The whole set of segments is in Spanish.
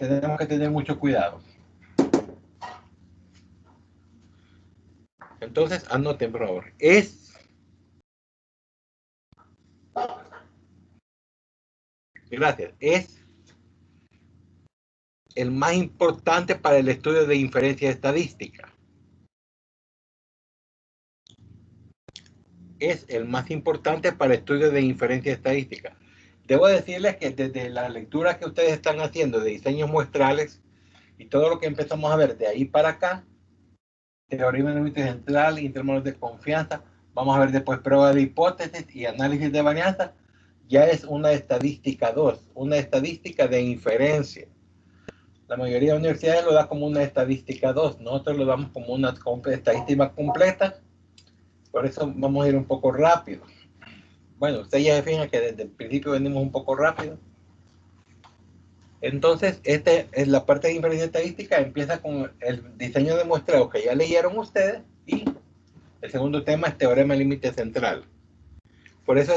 tenemos que tener mucho cuidado. Entonces, anoten, por favor. Gracias. Es el más importante para el estudio de inferencia estadística. Es el más importante para el estudio de inferencia estadística. Debo decirles que desde la lectura que ustedes están haciendo de diseños muestrales y todo lo que empezamos a ver de ahí para acá, teorema de límite central, intervalos de confianza, vamos a ver después prueba de hipótesis y análisis de varianza, ya es una estadística 2, una estadística de inferencia. La mayoría de universidades lo da como una estadística 2, nosotros lo damos como una estadística completa, por eso vamos a ir un poco rápido. Bueno, ustedes ya se fijan que desde el principio venimos un poco rápido. Entonces, esta es la parte de inferencia estadística, empieza con el diseño de muestreo que ya leyeron ustedes y el segundo tema es teorema de límite central. Por eso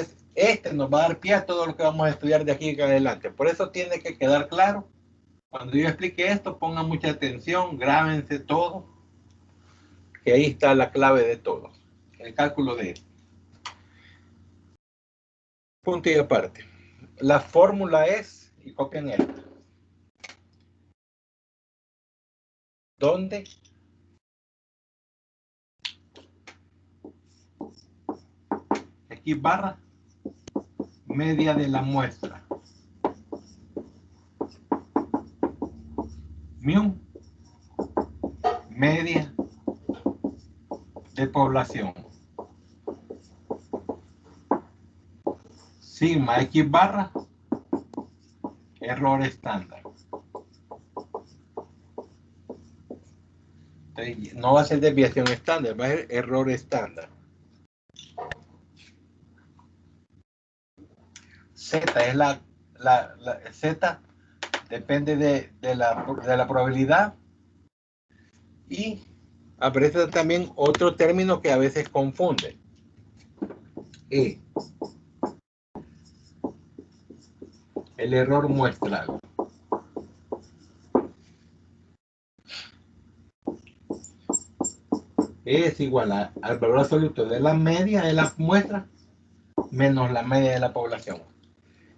nos va a dar pie a todo lo que vamos a estudiar de aquí en adelante. Por eso tiene que quedar claro. Cuando yo explique esto, pongan mucha atención, grábense todo, que ahí está la clave de todo. El cálculo de punto y aparte. La fórmula es, y copian esto, donde X barra media de la muestra mu media de población sigma X barra error estándar. Entonces, no va a ser desviación estándar, va a ser error estándar. Z es la Z depende de la probabilidad y aparece también otro término que a veces confunde. El error muestral. Es igual al valor absoluto de la media de la muestra menos la media de la población.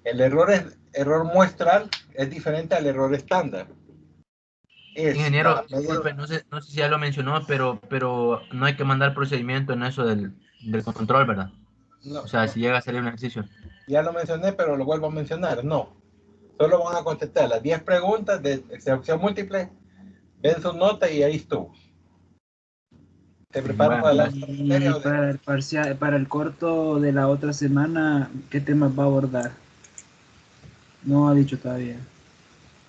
El error muestral es diferente al error estándar. Ingeniero, disculpe, no sé si ya lo mencionó, pero no hay que mandar procedimiento en eso del control, ¿verdad? No, o sea, si llega a salir un ejercicio. Ya lo mencioné, pero lo vuelvo a mencionar. No. Solo van a contestar las 10 preguntas de excepción múltiple, ven su nota y ahí estuvo. ¿Te preparas para la otra materia? Y para el parcial, para el corto de la otra semana, ¿qué temas va a abordar? No ha dicho todavía.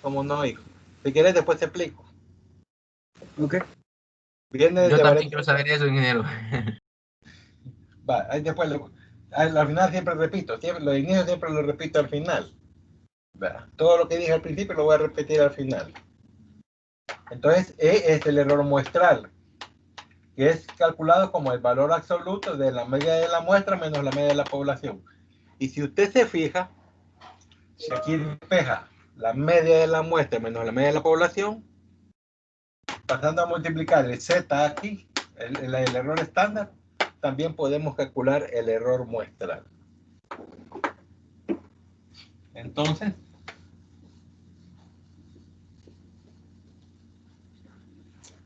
¿Cómo no, hijo? Si quieres, después te explico. Ok. Viene Yo de también quiero saber eso, ingeniero. Va, ahí después, al final siempre repito, lo de inicio siempre lo repito al final. Va, todo lo que dije al principio lo voy a repetir al final. Entonces, E es el error muestral, que es calculado como el valor absoluto de la media de la muestra menos la media de la población. Y si usted se fija, si aquí despeja la media de la muestra menos la media de la población, pasando a multiplicar el Z aquí, el error estándar, también podemos calcular el error muestral. Entonces,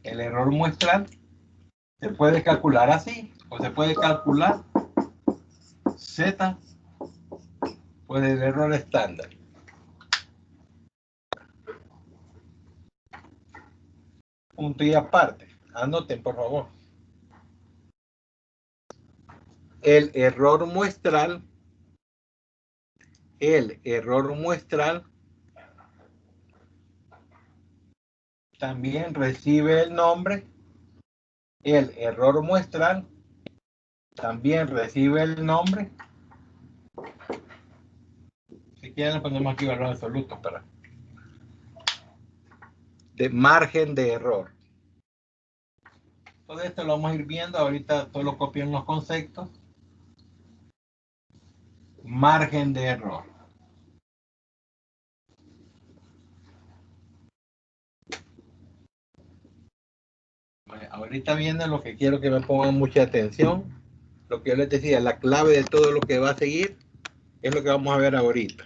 el error muestral se puede calcular así, o se puede calcular Z por el error estándar. Punto y aparte. Anoten, por favor. El error muestral también recibe el nombre. El error muestral también recibe el nombre. Si quieren, le ponemos aquí valor absoluto para de margen de error. Todo esto lo vamos a ir viendo. Ahorita solo copian los conceptos. Margen de error. Ahorita viene lo que quiero que me pongan mucha atención. Lo que yo les decía, la clave de todo lo que va a seguir es lo que vamos a ver ahorita.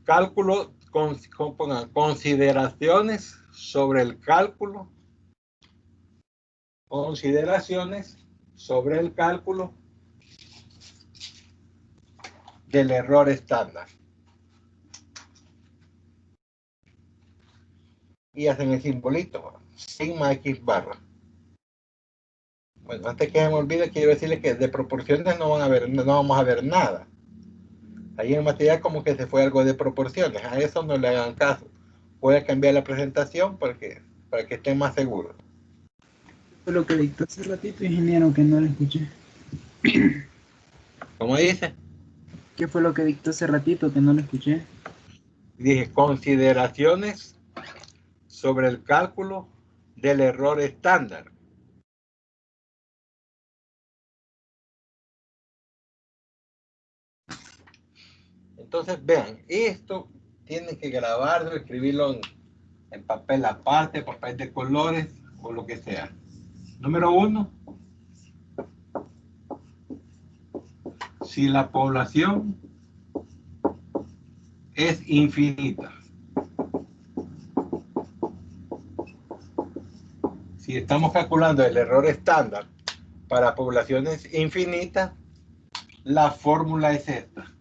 Cálculo, pongan consideraciones sobre el cálculo. Consideraciones sobre el cálculo del error estándar. Y hacen el simbolito, sigma x barra. Bueno, antes que se me olvide, quiero decirles que de proporciones no vamos a ver nada. Ahí en material como que se fue algo de proporciones. A eso no le hagan caso. Voy a cambiar la presentación para que estén más seguros. Fue lo que dictó hace ratito, ingeniero, que no lo escuché. ¿Cómo dice? ¿Qué fue lo que dictó hace ratito que no lo escuché? Dije consideraciones sobre el cálculo del error estándar. Entonces, vean, esto tienen que grabarlo, escribirlo en papel aparte, papel de colores o lo que sea. Número 1. Si la población es infinita. Si estamos calculando el error estándar para poblaciones infinitas, la fórmula es esta.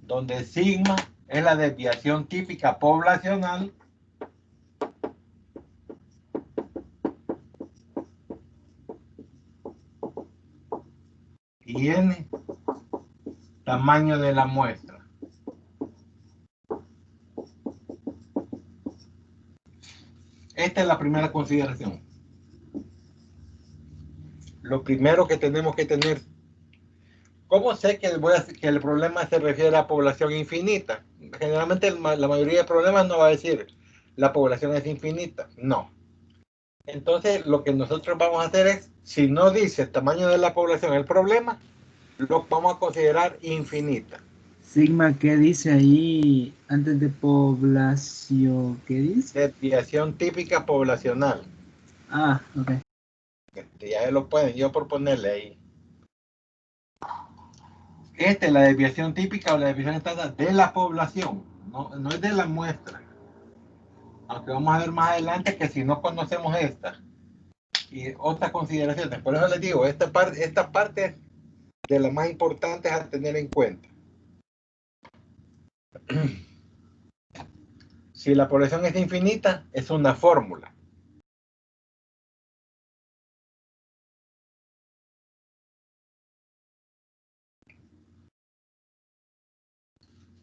Donde sigma es la desviación típica poblacional y n, tamaño de la muestra. Esta es la primera consideración. Lo primero que tenemos que tener. ¿Cómo sé que el problema se refiere a población infinita? Generalmente la mayoría de problemas no va a decir la población es infinita. No. Entonces lo que nosotros vamos a hacer es, si no dice el tamaño de la población el problema, lo vamos a considerar infinita. Sigma, ¿qué dice ahí antes de población? ¿Qué dice? Desviación típica poblacional. Ah, ok. Ya lo pueden, yo por ponerle ahí. Esta es la desviación típica o la desviación estándar de la población, no es de la muestra. Aunque vamos a ver más adelante que si no conocemos esta y otras consideraciones, por eso les digo, esta parte de las más importantes a tener en cuenta. Si la población es infinita, es una fórmula.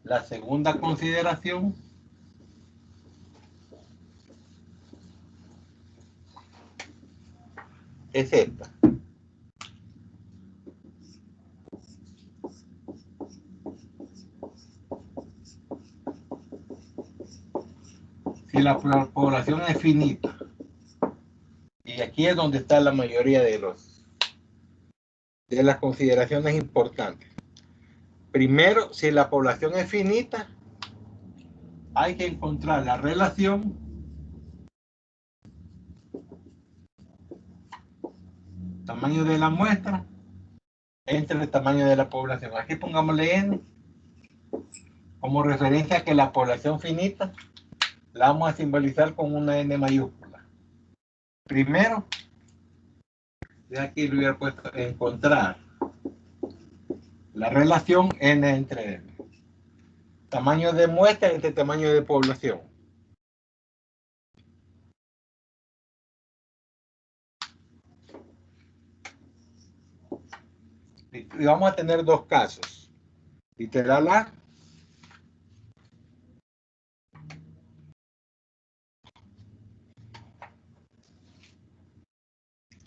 La segunda consideración es esta. Si la población es finita, y aquí es donde está la mayoría de las consideraciones importantes. Primero, si la población es finita, hay que encontrar la relación tamaño de la muestra entre el tamaño de la población. Aquí pongámosle n como referencia a que la población finita la vamos a simbolizar con una n mayúscula. Primero, de aquí lo hubiera puesto encontrar la relación n entre n. Tamaño de muestra entre tamaño de población. Y vamos a tener dos casos. Literal A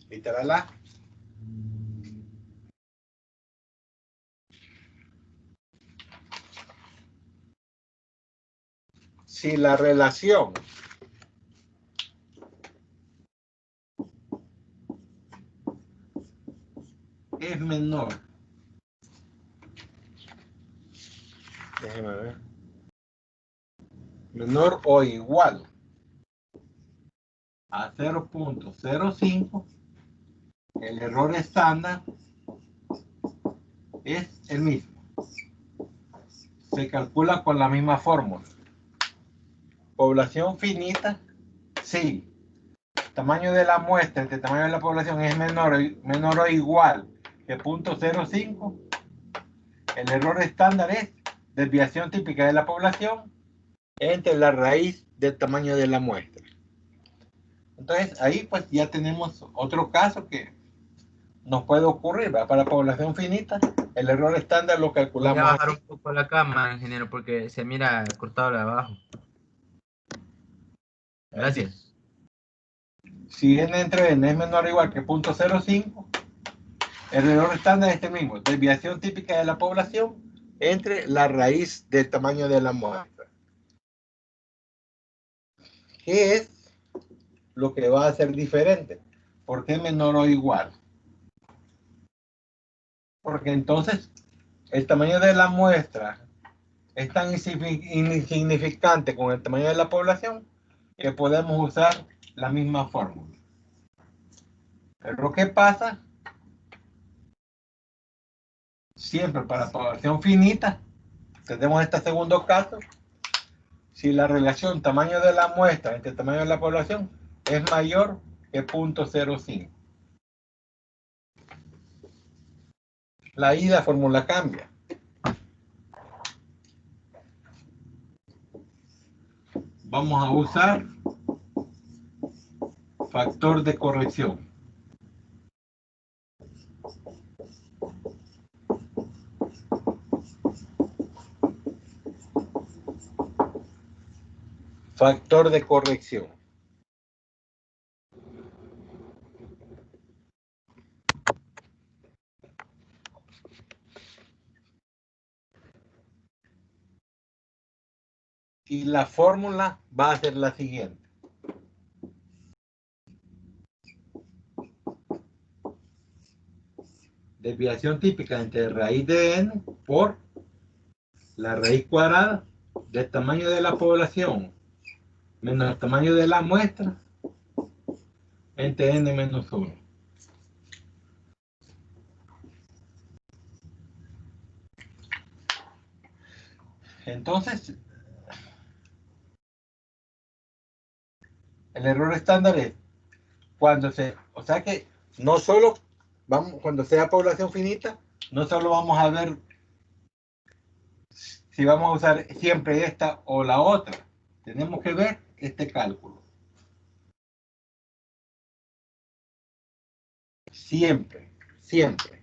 literal A. Si la relación es menor déjeme ver, menor o igual a 0.05, el error estándar es el mismo. Se calcula con la misma fórmula. Población finita, sí. Tamaño de la muestra entre tamaño de la población es menor o igual que 0.05. El error estándar es desviación típica de la población entre la raíz del tamaño de la muestra. Entonces ahí pues ya tenemos otro caso que nos puede ocurrir, ¿verdad? Para población finita, el error estándar lo calculamos. Voy a bajar un poco la cámara, ingeniero, porque se mira cortado de abajo. Gracias. Si n entre n es menor o igual que 0.05, el error estándar es este mismo, desviación típica de la población entre la raíz del tamaño de la muestra. ¿Qué es lo que va a ser diferente? ¿Por qué menor o igual? Porque entonces el tamaño de la muestra es tan insignificante con el tamaño de la población que podemos usar la misma fórmula. Pero ¿qué pasa? Siempre para población finita, tenemos este segundo caso, si la relación tamaño de la muestra entre el tamaño de la población es mayor que 0.05. La ida fórmula cambia. Vamos a usar factor de corrección. Factor de corrección. Y la fórmula va a ser la siguiente. Desviación típica entre raíz de n por la raíz cuadrada del tamaño de la población menos el tamaño de la muestra entre n menos 1. Entonces, el error estándar es cuando o sea que no solo cuando sea población finita, no solo vamos a ver si vamos a usar siempre esta o la otra. Tenemos que ver este cálculo. Siempre, siempre.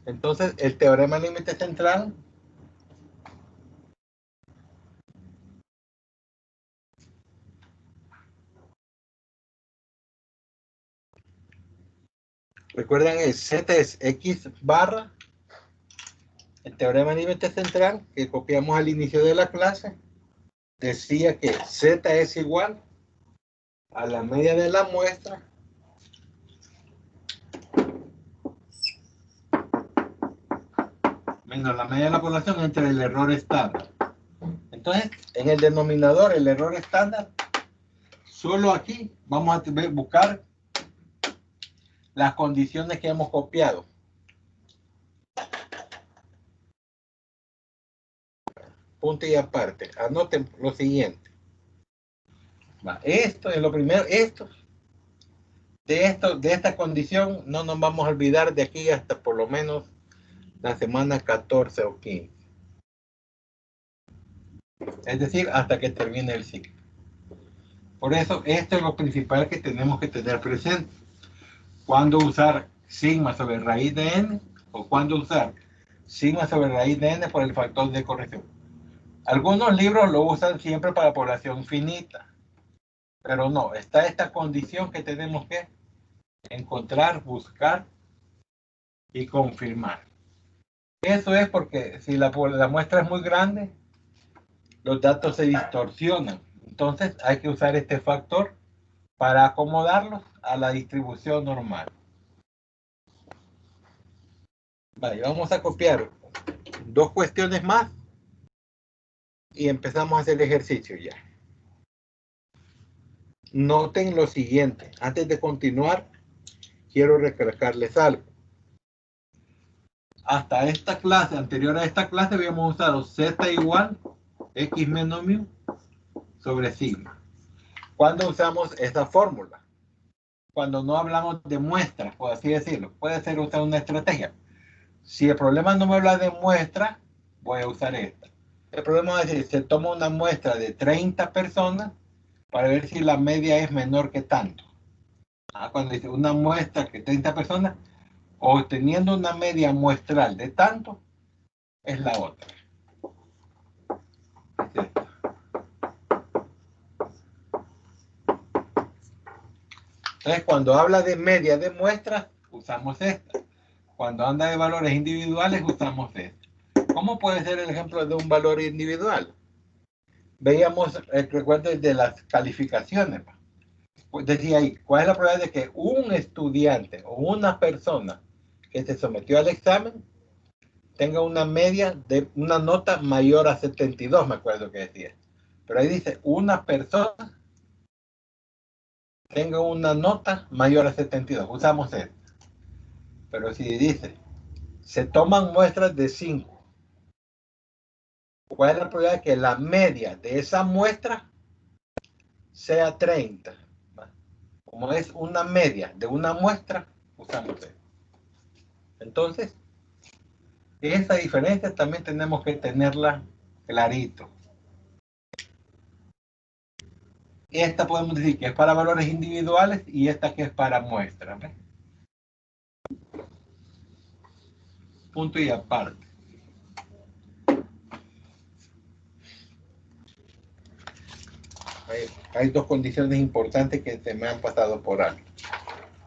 Entonces, el teorema límite central recuerden, el Z es X barra, el teorema límite central que copiamos al inicio de la clase, decía que Z es igual a la media de la muestra menos la media de la población entre el error estándar. Entonces, en el denominador, el error estándar, solo aquí vamos a buscar las condiciones que hemos copiado. Punto y aparte. Anoten lo siguiente. Esto es lo primero. De esta condición no nos vamos a olvidar de aquí hasta por lo menos la semana 14 o 15. Es decir, hasta que termine el ciclo. Por eso, esto es lo principal que tenemos que tener presente. Cuándo usar sigma sobre raíz de n o cuándo usar sigma sobre raíz de n por el factor de corrección. Algunos libros lo usan siempre para población finita, pero no, está esta condición que tenemos que encontrar, buscar y confirmar. Eso es porque si la muestra es muy grande, los datos se distorsionan. Entonces hay que usar este factor para acomodarlos a la distribución normal. Vale, vamos a copiar 2 cuestiones más y empezamos a hacer el ejercicio ya. Noten lo siguiente. Antes de continuar, quiero recalcarles algo. Hasta esta clase, anterior a esta clase, habíamos usado z igual x menos mu sobre sigma. ¿Cuándo usamos esta fórmula? Cuando no hablamos de muestras, por así decirlo. Puede ser usar una estrategia. Si el problema no me habla de muestra, voy a usar esta. El problema es decir, se toma una muestra de 30 personas para ver si la media es menor que tanto. Cuando dice una muestra que 30 personas, obteniendo una media muestral de tanto, es la otra. Es esta. Entonces, cuando habla de media de muestras, usamos esta. Cuando anda de valores individuales, usamos esta. ¿Cómo puede ser el ejemplo de un valor individual? Veíamos, recuerden, de las calificaciones. Pues decía ahí, ¿cuál es la probabilidad de que un estudiante o una persona que se sometió al examen tenga una media de una nota mayor a 72, me acuerdo que decía. Pero ahí dice, una persona tenga una nota mayor a 72. Usamos esto. Pero si dice, se toman muestras de 5, ¿cuál es la probabilidad de que la media de esa muestra sea 30? Como es una media de una muestra, usamos esto. Entonces, esa diferencia también tenemos que tenerla clarito. Esta podemos decir que es para valores individuales y esta que es para muestras. ¿Ves? Punto y aparte. Hay 2 condiciones importantes que se me han pasado por alto.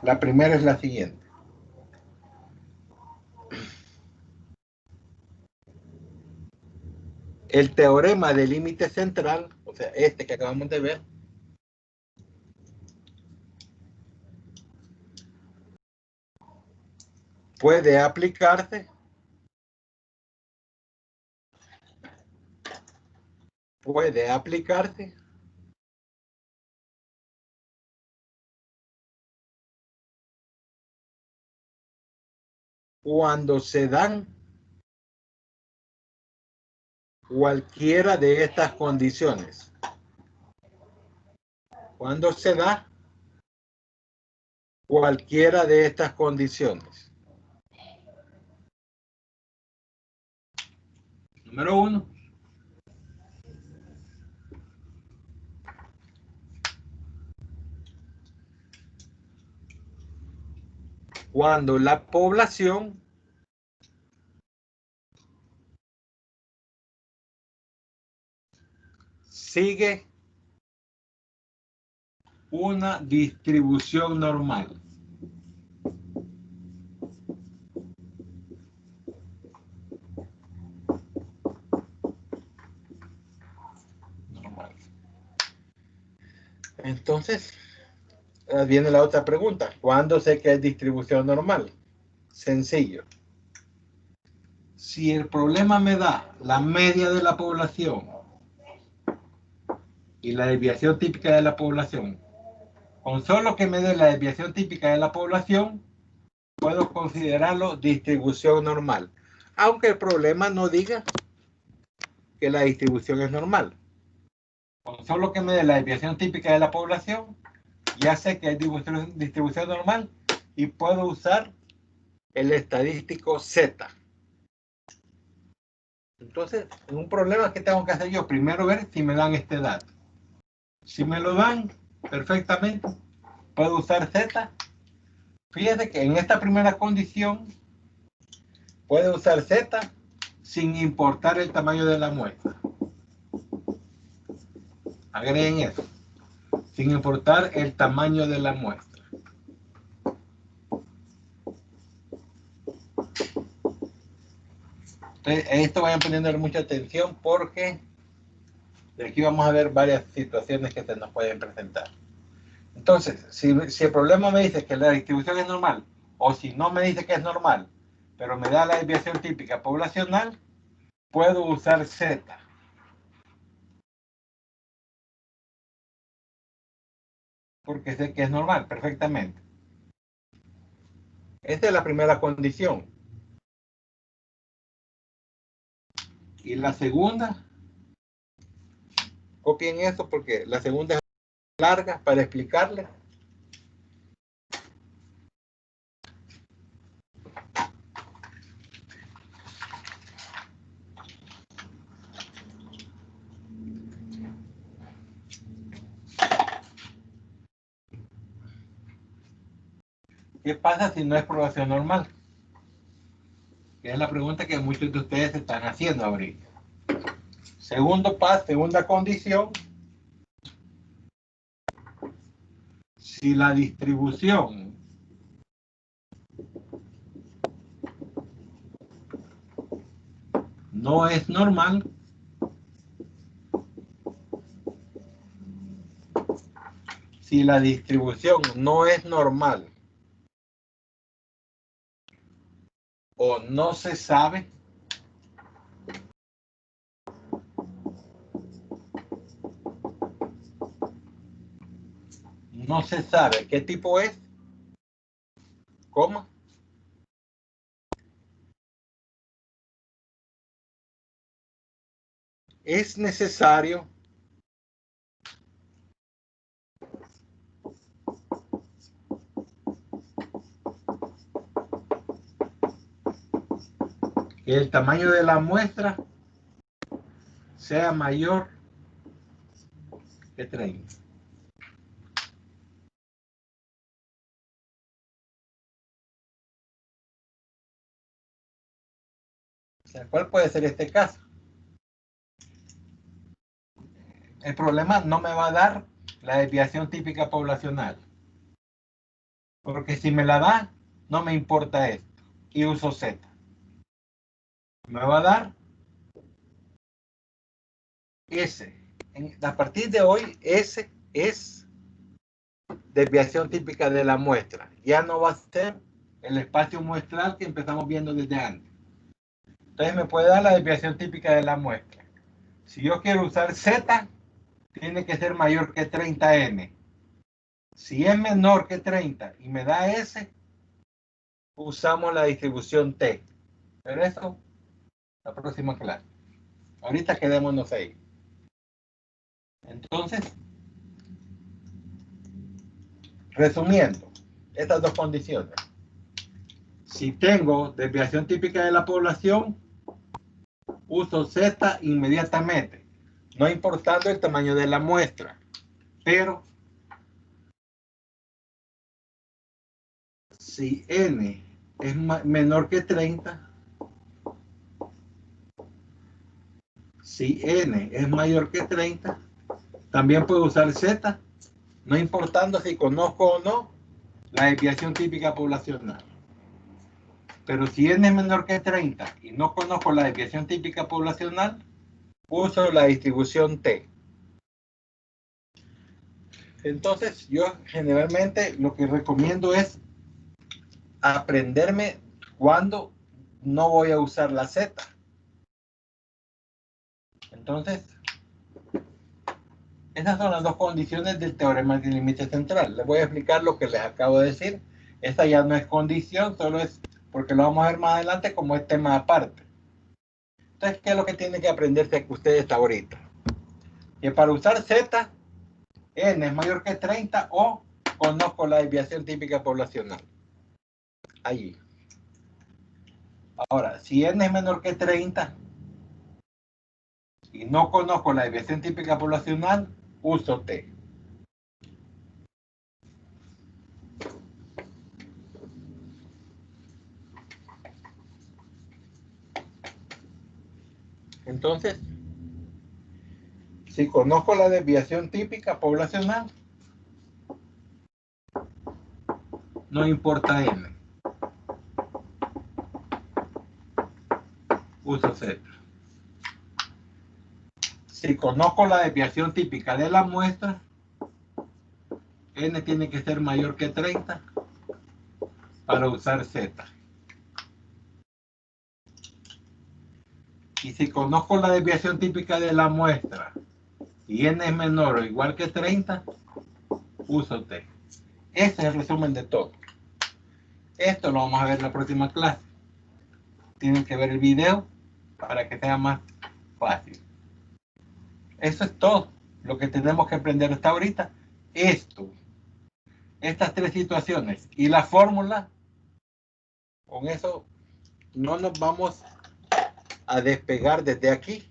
La primera es la siguiente. El teorema del límite central, o sea, este que acabamos de ver, puede aplicarse cuando se dan cualquiera de estas condiciones. Cuando se da cualquiera de estas condiciones. Número 1. Cuando la población sigue una distribución normal. Entonces, viene la otra pregunta. ¿Cuándo sé que es distribución normal? Sencillo. Si el problema me da la media de la población y la desviación típica de la población, con solo que me dé la desviación típica de la población, puedo considerarlo distribución normal. Aunque el problema no diga que la distribución es normal. Con solo que me dé la desviación típica de la población, ya sé que es distribución normal y puedo usar el estadístico Z. Entonces, un problema que tengo que hacer yo, primero ver si me dan este dato. Si me lo dan perfectamente, puedo usar Z. Fíjate que en esta primera condición, puedo usar Z sin importar el tamaño de la muestra. Agreguen eso. Sin importar el tamaño de la muestra. Entonces, a esto vayan poniendo mucha atención porque de aquí vamos a ver varias situaciones que se nos pueden presentar. Entonces, si el problema me dice que la distribución es normal, o si no me dice que es normal, pero me da la desviación típica poblacional, puedo usar Z. Porque sé que es normal, perfectamente. Esta es la primera condición. Y la segunda, copien esto porque la segunda es larga para explicarle. ¿Qué pasa si no es población normal? Que es la pregunta que muchos de ustedes están haciendo ahorita. Segundo paso, segunda condición. Si la distribución no es normal, si la distribución no es normal o no se sabe, no se sabe qué tipo es, ¿cómo? Es necesario que el tamaño de la muestra sea mayor que 30. O sea, ¿cuál puede ser este caso? El problema no me va a dar la desviación típica poblacional. Porque si me la da, no me importa esto. Y uso Z. Me va a dar S. A partir de hoy, S es desviación típica de la muestra. Ya no va a ser el espacio muestral que empezamos viendo desde antes. Entonces me puede dar la desviación típica de la muestra. Si yo quiero usar Z, tiene que ser mayor que 30N. Si es menor que 30 y me da S, usamos la distribución T. Pero eso, la próxima clase. Ahorita quedémonos ahí. Entonces, resumiendo, estas dos condiciones. Si tengo desviación típica de la población, uso Z inmediatamente, no importando el tamaño de la muestra. Pero si N es menor que 30, si N es mayor que 30, también puedo usar Z, no importando si conozco o no la desviación típica poblacional. Pero si N es menor que 30 y no conozco la desviación típica poblacional, uso la distribución T. Entonces, yo generalmente lo que recomiendo es aprenderme cuando no voy a usar la Z. Entonces, esas son las dos condiciones del teorema del límite central. Les voy a explicar lo que les acabo de decir. Esta ya no es condición, solo es porque lo vamos a ver más adelante como es tema aparte. Entonces, ¿qué es lo que tienen que aprenderse ustedes ahorita? Que para usar Z, N es mayor que 30 o conozco la desviación típica poblacional. Allí. Ahora, si N es menor que 30 y no conozco la desviación típica poblacional, uso T. Entonces, si conozco la desviación típica poblacional, no importa N. uso Z. Si conozco la desviación típica de la muestra, n tiene que ser mayor que 30 para usar Z. Y si conozco la desviación típica de la muestra y n es menor o igual que 30, uso T. Ese es el resumen de todo. Esto lo vamos a ver en la próxima clase. Tienen que ver el video para que sea más fácil. Eso es todo lo que tenemos que aprender hasta ahorita. Estas tres situaciones y la fórmula, con eso no nos vamos a despegar desde aquí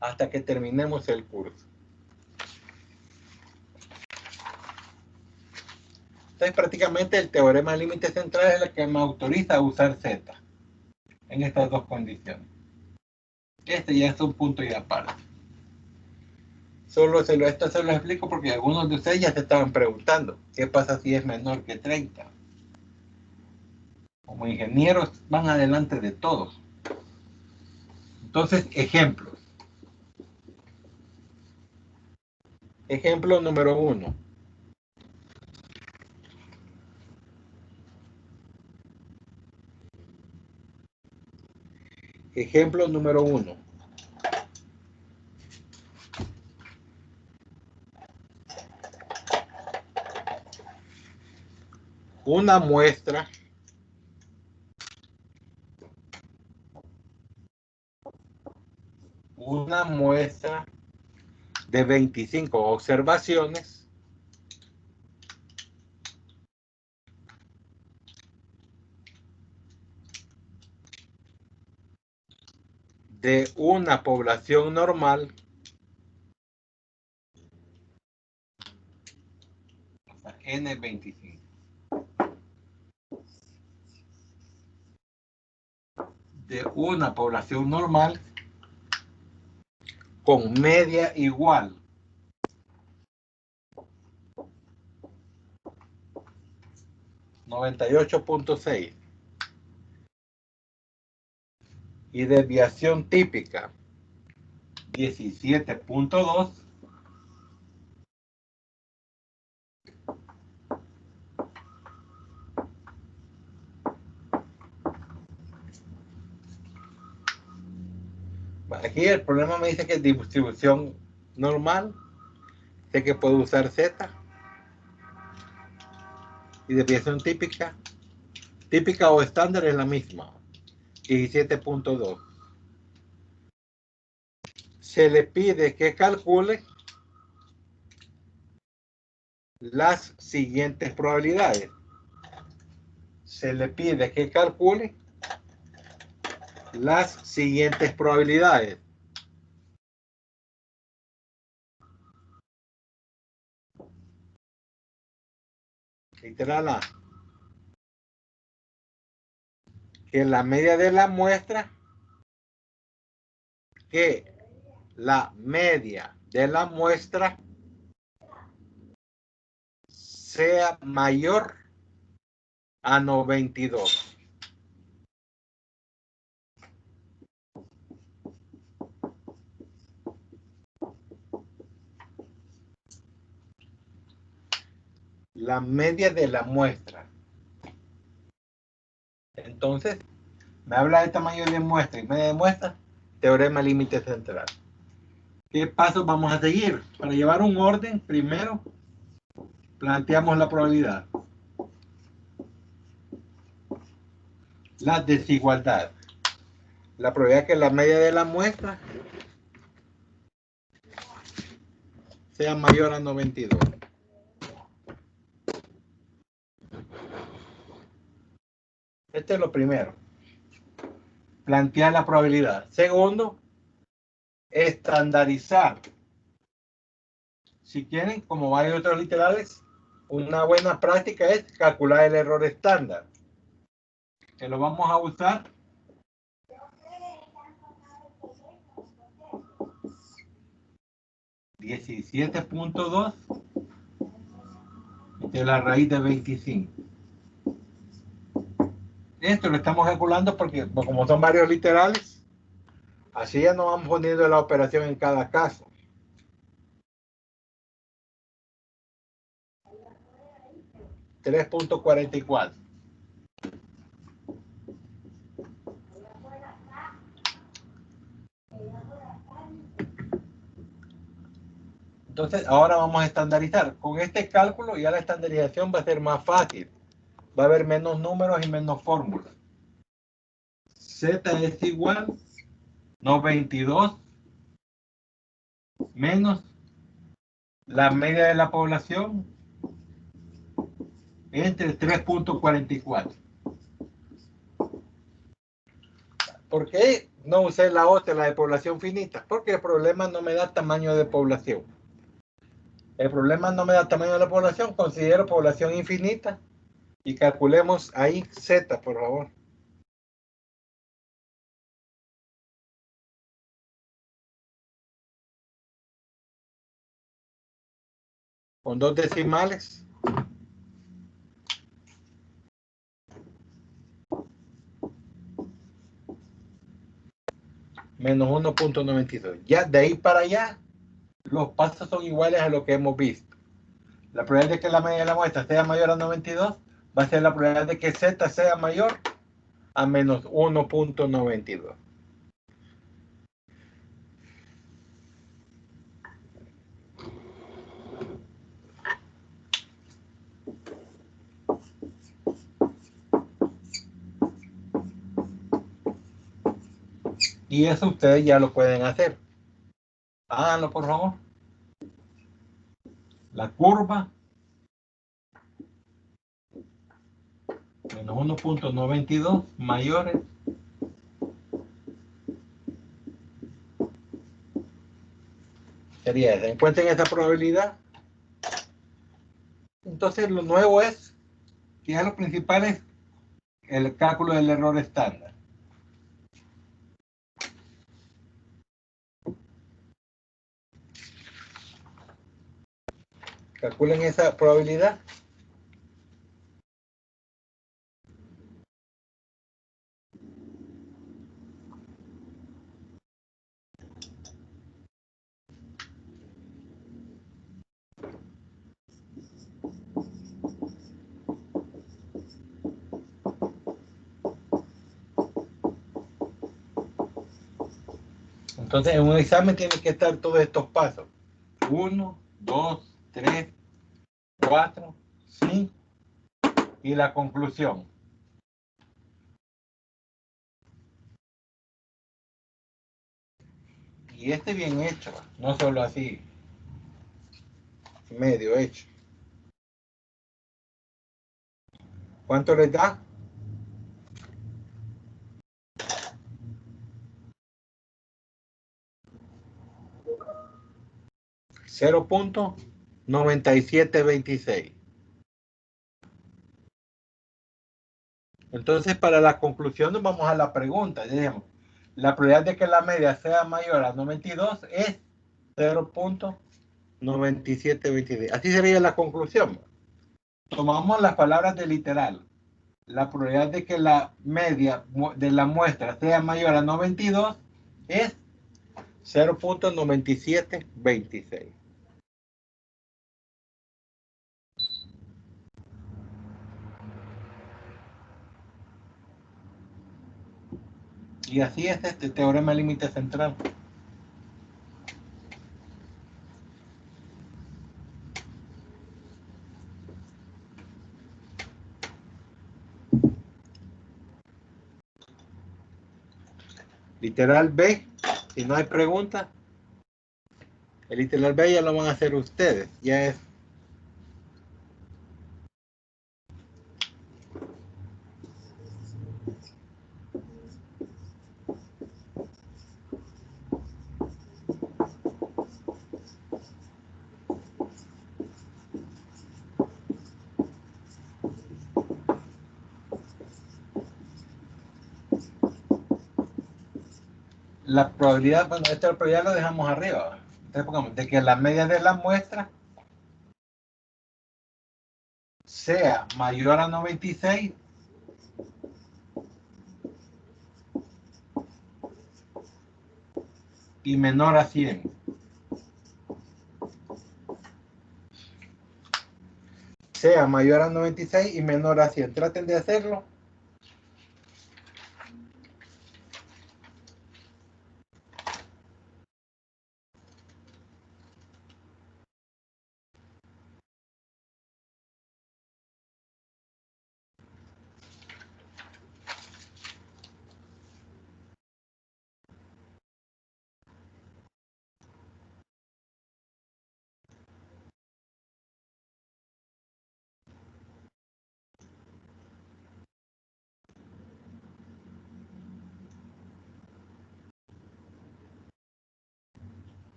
hasta que terminemos el curso. Entonces prácticamente el teorema del límite central es el que me autoriza a usar Z en estas dos condiciones. Este ya es un punto y aparte. Esto se lo explico porque algunos de ustedes ya se estaban preguntando ¿qué pasa si es menor que 30? Como ingenieros van adelante de todos. Entonces, ejemplos. Ejemplo número 1. Ejemplo número 1. Una muestra de 25 observaciones de una población normal N25 de una población normal con media igual (98.6) y desviación típica 17.2, aquí el problema me dice que es distribución normal, sé que puedo usar Z, y desviación típica o estándar es la misma, 17.2. Se le pide que calcule las siguientes probabilidades. Se le pide que calcule las siguientes probabilidades. Literal A. Que la media de la muestra, sea mayor a 92. La media de la muestra. Entonces, me habla de tamaño de muestra y media de muestra, teorema límite central. ¿Qué pasos vamos a seguir? Para llevar un orden, primero planteamos la probabilidad. La desigualdad. La probabilidad que la media de la muestra sea mayor a 92. Este es lo primero. Plantear la probabilidad. Segundo, estandarizar. Si quieren, como hay otros literales, una buena práctica es calcular el error estándar. Que lo vamos a usar (17.2) de la raíz de 25. Esto lo estamos calculando porque como son varios literales, Así ya nos vamos poniendo la operación en cada caso. $3.44. Entonces, ahora vamos a estandarizar. Con este cálculo ya la estandarización va a ser más fácil. Va a haber menos números y menos fórmulas. Z es igual 92 menos la media de la población entre 3.44. ¿Por qué no usé la otra, la de población finita? Porque el problema no me da tamaño de población. El problema no me da tamaño de la población, considero población infinita y calculemos ahí Z, por favor. Con 2 decimales. Menos 1.92. Ya de ahí para allá, los pasos son iguales a lo que hemos visto. La probabilidad de que la media de la muestra sea mayor a 92 va a ser la probabilidad de que Z sea mayor a menos 1.92. Y eso ustedes ya lo pueden hacer. Háganlo, por favor. La curva menos 1.92 mayores sería esa. Encuentren esa probabilidad. Entonces lo nuevo es que ya lo principal es el cálculo del error estándar. Calculen esa probabilidad. Entonces, en un examen tienen que estar todos estos pasos. 1, 2, 3, 4, 5 y la conclusión. Y este bien hecho, no solo así, medio hecho. ¿Cuánto les da? 0.9726. Entonces, para la conclusión nos vamos a la pregunta. Digamos, la probabilidad de que la media sea mayor a 92 es 0.9726. Así sería la conclusión. Tomamos las palabras de literal. La probabilidad de que la media de la muestra sea mayor a 92 es 0.9726. Y así es este teorema de límite central. Literal B, si no hay pregunta, el literal B ya lo van a hacer ustedes. Ya es. La probabilidad, bueno, esta probabilidad lo dejamos arriba. Entonces pongamos de que la media de la muestra sea mayor a 96 y menor a 100. Sea mayor a 96 y menor a 100. Traten de hacerlo.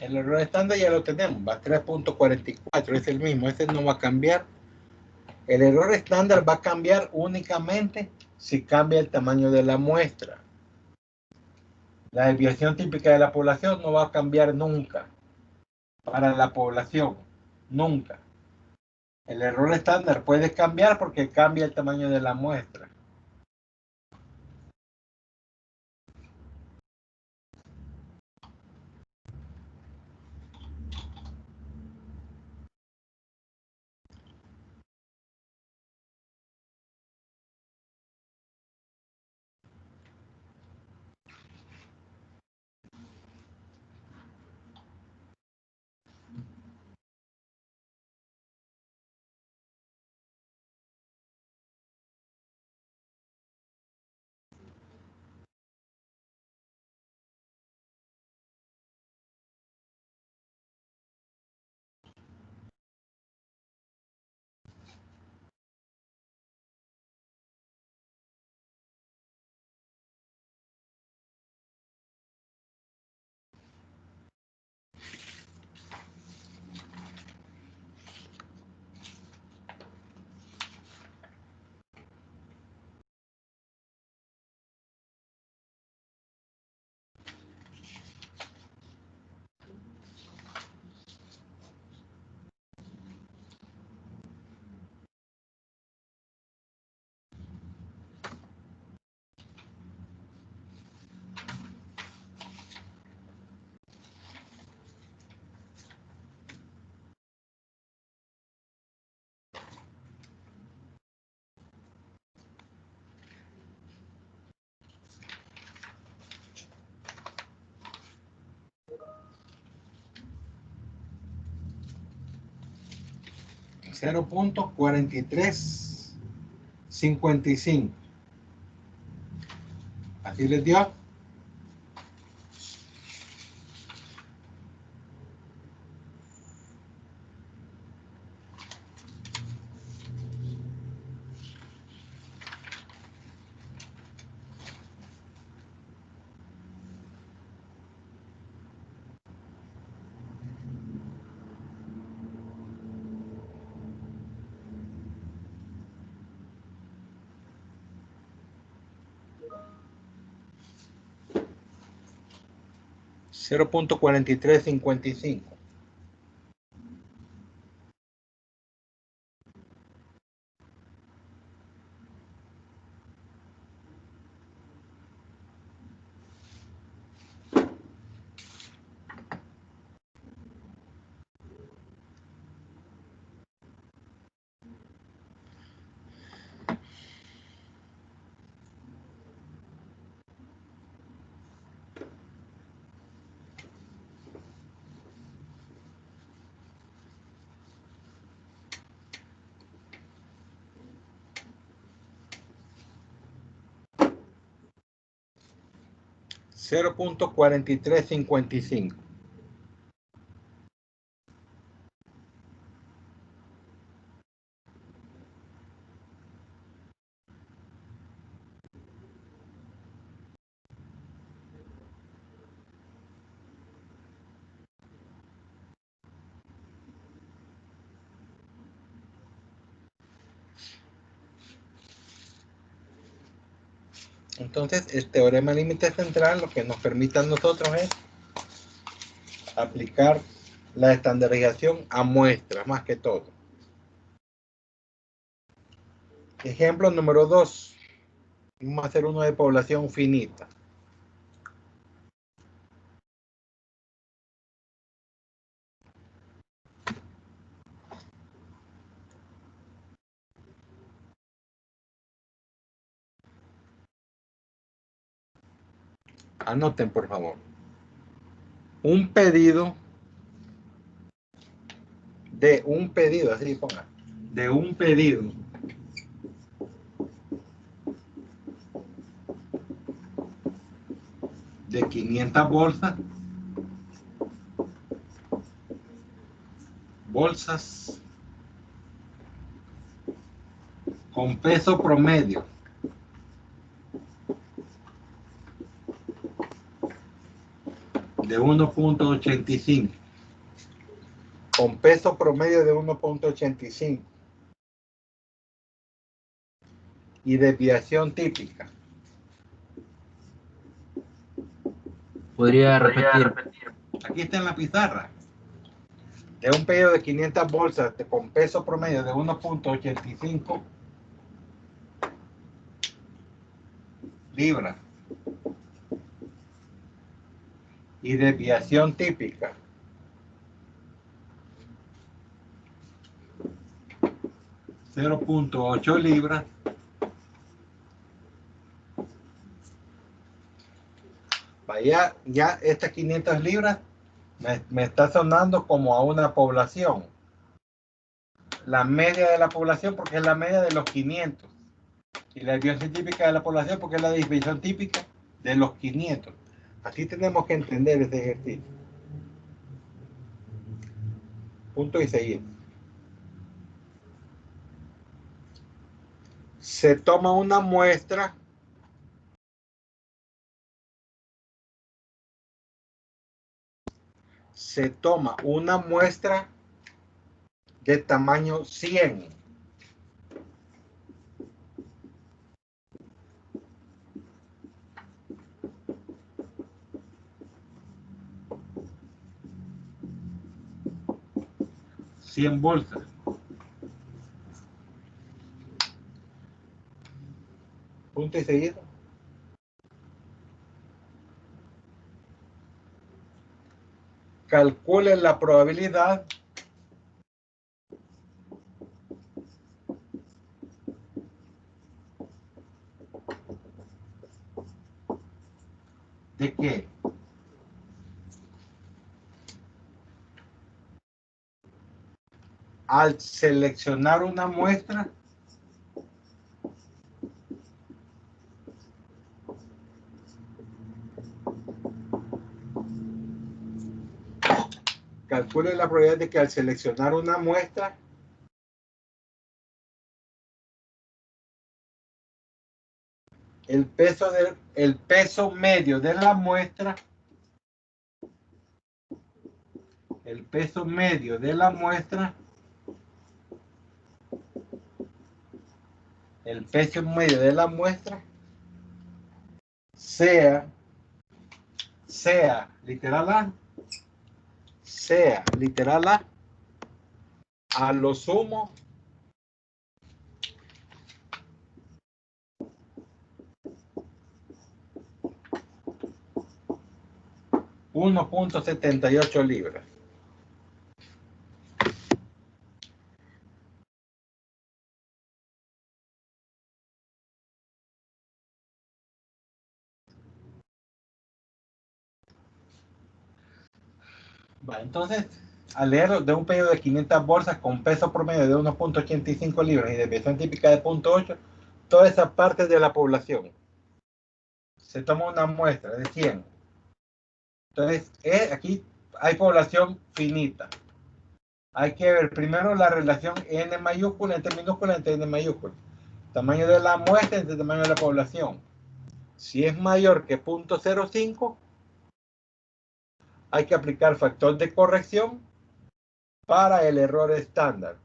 El error estándar ya lo tenemos, va a 3.44, es el mismo, ese no va a cambiar. El error estándar va a cambiar únicamente si cambia el tamaño de la muestra. La desviación típica de la población no va a cambiar nunca para la población, nunca. El error estándar puede cambiar porque cambia el tamaño de la muestra. $0.4355. Así les dio. $0.4355. $0.4355. Entonces, el teorema límite central lo que nos permite a nosotros es aplicar la estandarización a muestras, más que todo. Ejemplo número 2. Vamos a hacer uno de población finita. Anoten, por favor. Un pedido así ponga, de un pedido de 500 bolsas con peso promedio de 1.85, con peso promedio de 1.85 y desviación típica. Podría repetir. Aquí está en la pizarra. De un pedido de 500 bolsas con peso promedio de 1.85 libras y desviación típica. $0.8 libras. Vaya, ya estas 500 libras me está sonando como a una población. La media de la población porque es la media de los 500. Y la desviación típica de la población porque es la desviación típica de los 500. Así tenemos que entender este ejercicio. Punto y seguir. Se toma una muestra de tamaño 100. $100 bolsas. Punto y seguido. Calculen la probabilidad de que al seleccionar una muestra, calcule la probabilidad de que al seleccionar una muestra, el peso medio de la muestra, sea literal a lo sumo 1.78 libras. Entonces, al leer de un pedido de 500 bolsas con peso promedio de 1.85 libras y desviación típica de 0.8, toda esa parte de la población se toma una muestra de 100. Entonces, aquí hay población finita. Hay que ver primero la relación n mayúscula entre minúscula entre n mayúscula. Tamaño de la muestra entre tamaño de la población. Si es mayor que 0.05, hay que aplicar factor de corrección para el error estándar.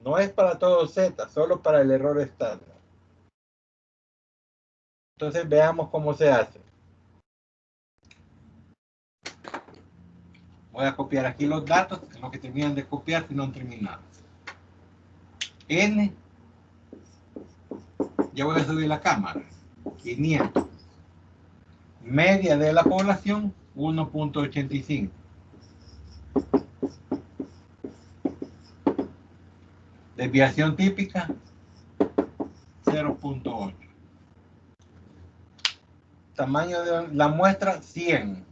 No es para todo Z, solo para el error estándar. Entonces veamos cómo se hace. Voy a copiar aquí los datos, lo que terminan de copiar si no han terminado. N, ya voy a subir la cámara, 500. Media de la población, 1.85. Desviación típica, 0.8. Tamaño de la muestra, 100.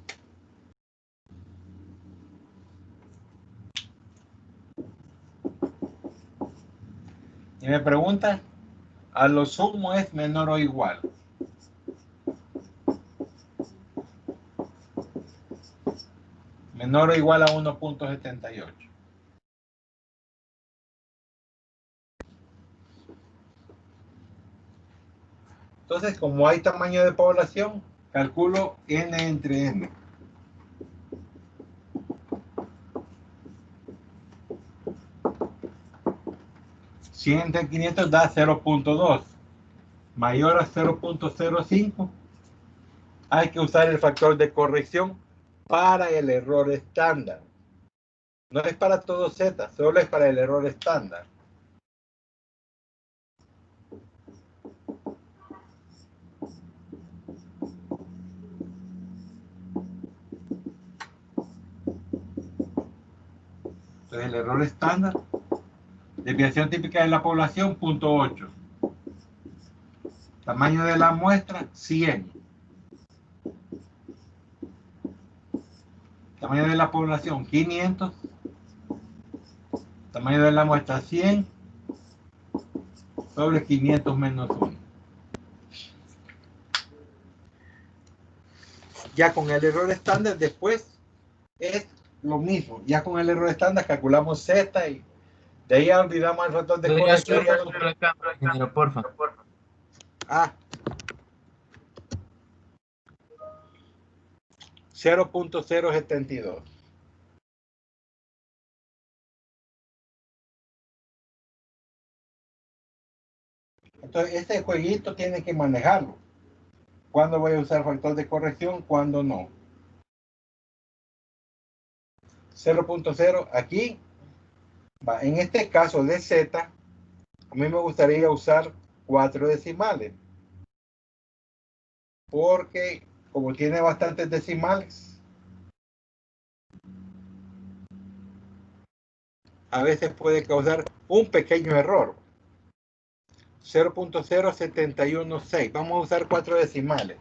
Y me pregunta, a lo sumo es menor o igual. Menor o igual a 1.78. Entonces, como hay tamaño de población, calculo n entre n. 100 entre 500 da 0.2. Mayor a 0.05. Hay que usar el factor de corrección para el error estándar. No es para todo Z, solo es para el error estándar. Entonces el error estándar, desviación típica de la población, 0.8. Tamaño de la muestra, 100. Tamaño de la población, 500. Tamaño de la muestra, 100. Sobre 500 menos 1. Ya con el error estándar después es lo mismo. Ya con el error estándar calculamos Z y de ahí olvidamos el factor de corrección. Porfa. Ah. 0.072. Entonces, este jueguito tiene que manejarlo. ¿Cuándo voy a usar factor de corrección? ¿Cuándo no? 0.0 aquí. En este caso de Z, a mí me gustaría usar 4 decimales. Porque como tiene bastantes decimales, a veces puede causar un pequeño error. 0.0716. Vamos a usar 4 decimales.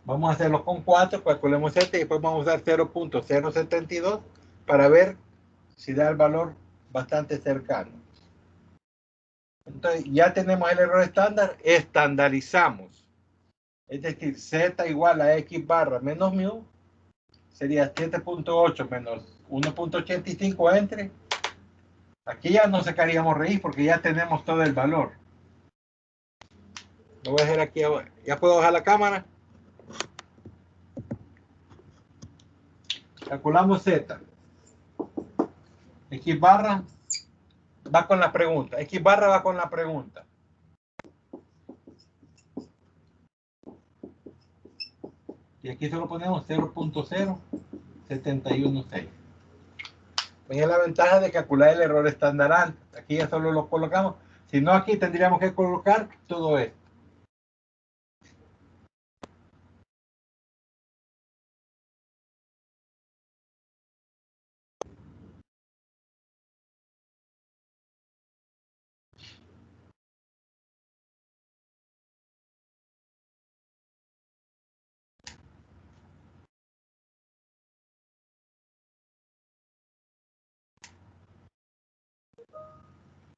Vamos a hacerlo con 4, calculemos Z y después vamos a usar 0.072 para ver si da el valor bastante cercano. Entonces ya tenemos el error estándar, estandarizamos. Es decir, z igual a x barra menos mu sería 7.8 menos 1.85 entre. Aquí ya no sacaríamos raíz porque ya tenemos todo el valor. Lo voy a dejar aquí ahora. Ya puedo bajar la cámara. Calculamos z. X barra va con la pregunta. X barra va con la pregunta. Y aquí solo ponemos 0.0716. Ven la ventaja de calcular el error estándar antes. Aquí ya solo lo colocamos. Si no, aquí tendríamos que colocar todo esto.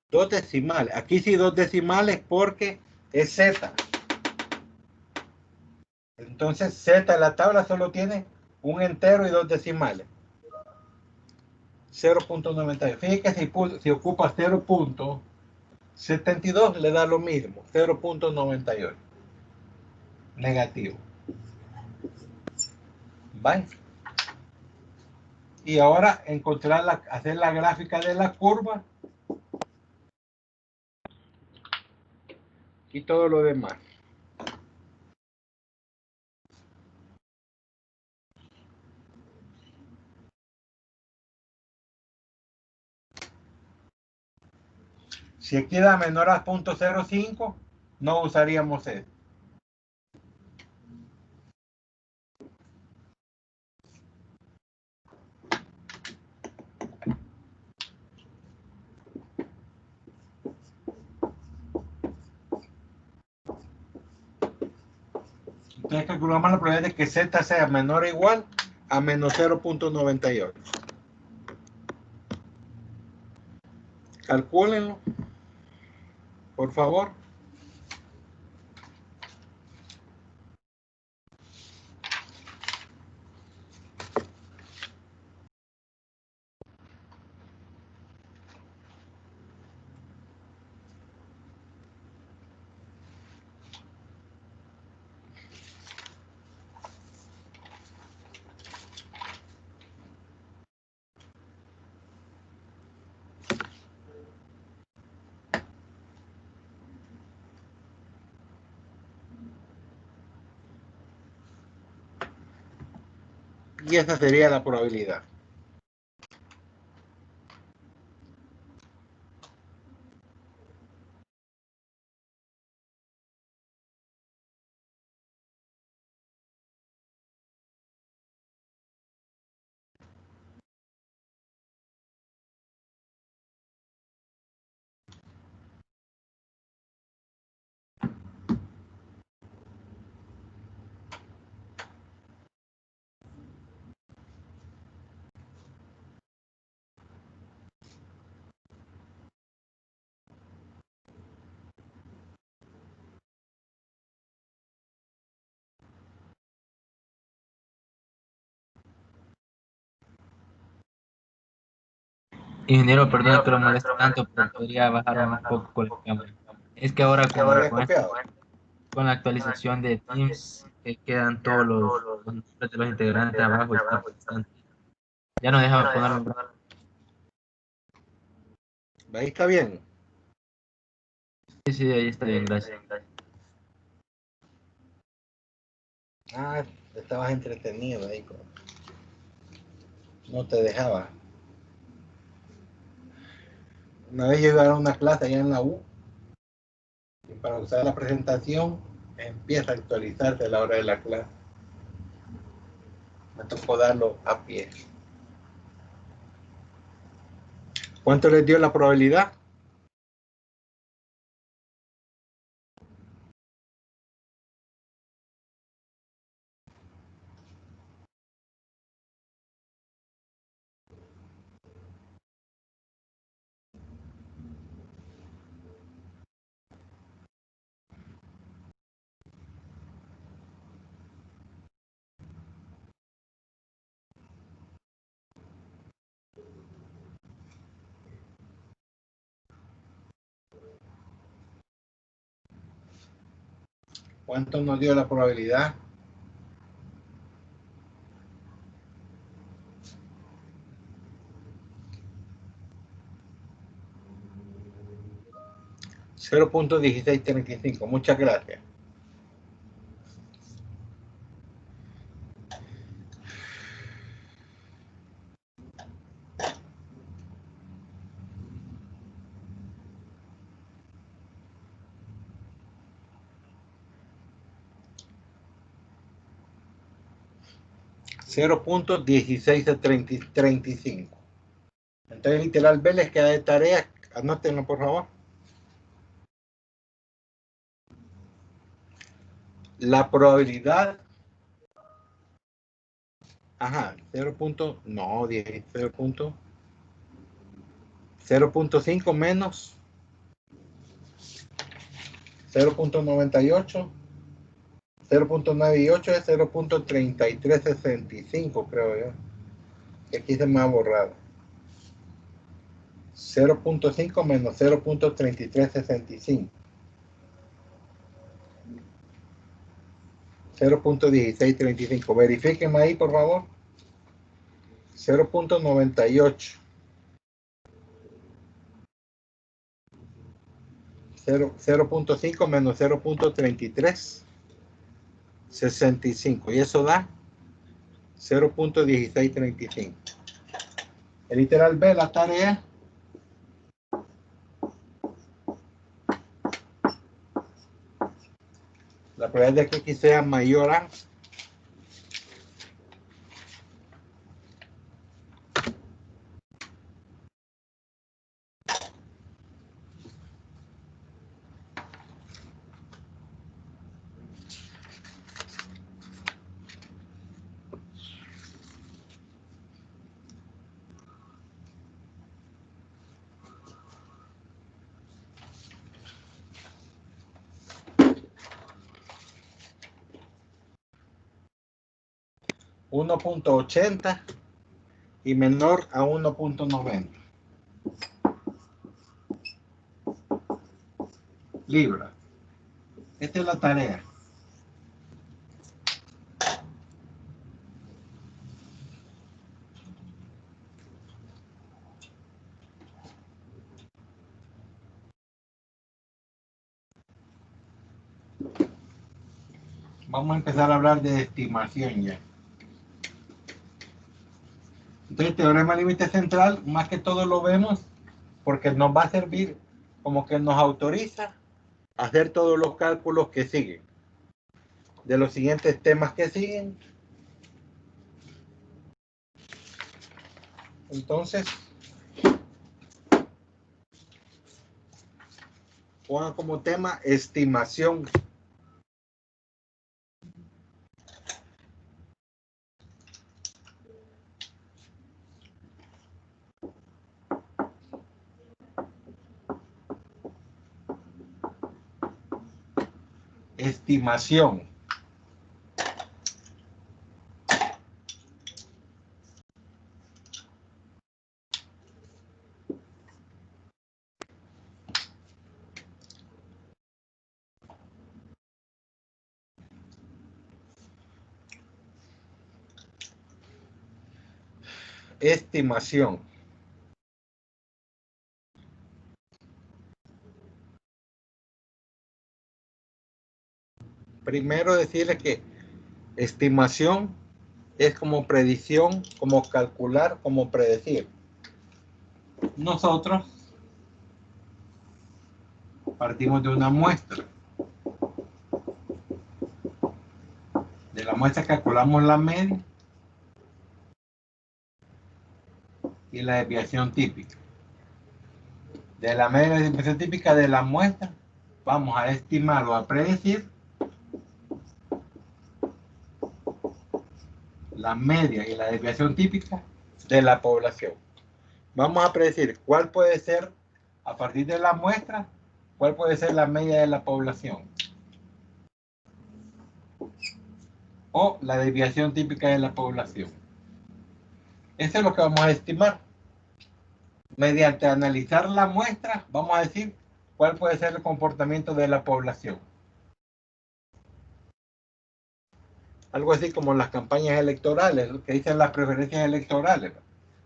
Dos decimales. Aquí sí dos decimales porque es z. Entonces z en la tabla solo tiene un entero y dos decimales. 0.92. Fíjate que si ocupa 0.72 le da lo mismo. 0.98. Negativo. ¿Vale? Y ahora hacer la gráfica de la curva y todo lo demás. Si aquí da menor a 0.05, no usaríamos esto. Entonces calculamos la probabilidad de que z sea menor o igual a menos 0.98. Calcúlenlo, por favor. Y esa sería la probabilidad. Ingeniero, perdón que lo moleste tanto, pero podría bajar un poco la cámara. Es que ahora con la actualización de Teams quedan todos los nombres de los integrantes abajo y está bastante. Ya no deja ponerlo. Ahí está bien. Sí, sí, ahí está bien, gracias. Ah, estabas entretenido ahí. No te dejaba. Una vez yo iba a una clase allá en la U y para usar la presentación empieza a actualizarse a la hora de la clase. Me tocó darlo a pie. ¿Cuánto les dio la probabilidad? ¿Cuánto nos dio la probabilidad? $0.1635. Muchas gracias. $0.1635. Entonces, literal B les queda de tarea. Anótenlo, por favor. La probabilidad. Ajá, 0.5 menos 0.98. 0.98 es 0.3365, creo yo. Aquí se me ha borrado. 0.5 menos 0.3365. 0.1635. Verifíquenme ahí, por favor. 0.98. 0.5 menos 0.3365. Y eso da 0.1635. El literal B, la tarea. La probabilidad de que X sea mayor a $1.80 y menor a 1.90 libras. Esta es la tarea. Vamos a empezar a hablar de estimación ya. Entonces, el teorema límite central, más que todo lo vemos porque nos va a servir como que nos autoriza a hacer todos los cálculos que siguen. De los siguientes temas que siguen. Entonces, pongan como tema estimación. Estimación. Estimación. Primero decirles que estimación es como predicción, como calcular, como predecir. Nosotros partimos de una muestra. De la muestra calculamos la media y la desviación típica. De la media y la desviación típica de la muestra vamos a estimar o a predecir la media y la desviación típica de la población. Vamos a predecir cuál puede ser, a partir de la muestra, cuál puede ser la media de la población o la desviación típica de la población. Eso es lo que vamos a estimar. Mediante analizar la muestra, vamos a decir cuál puede ser el comportamiento de la población. Algo así como las campañas electorales, lo que dicen las preferencias electorales.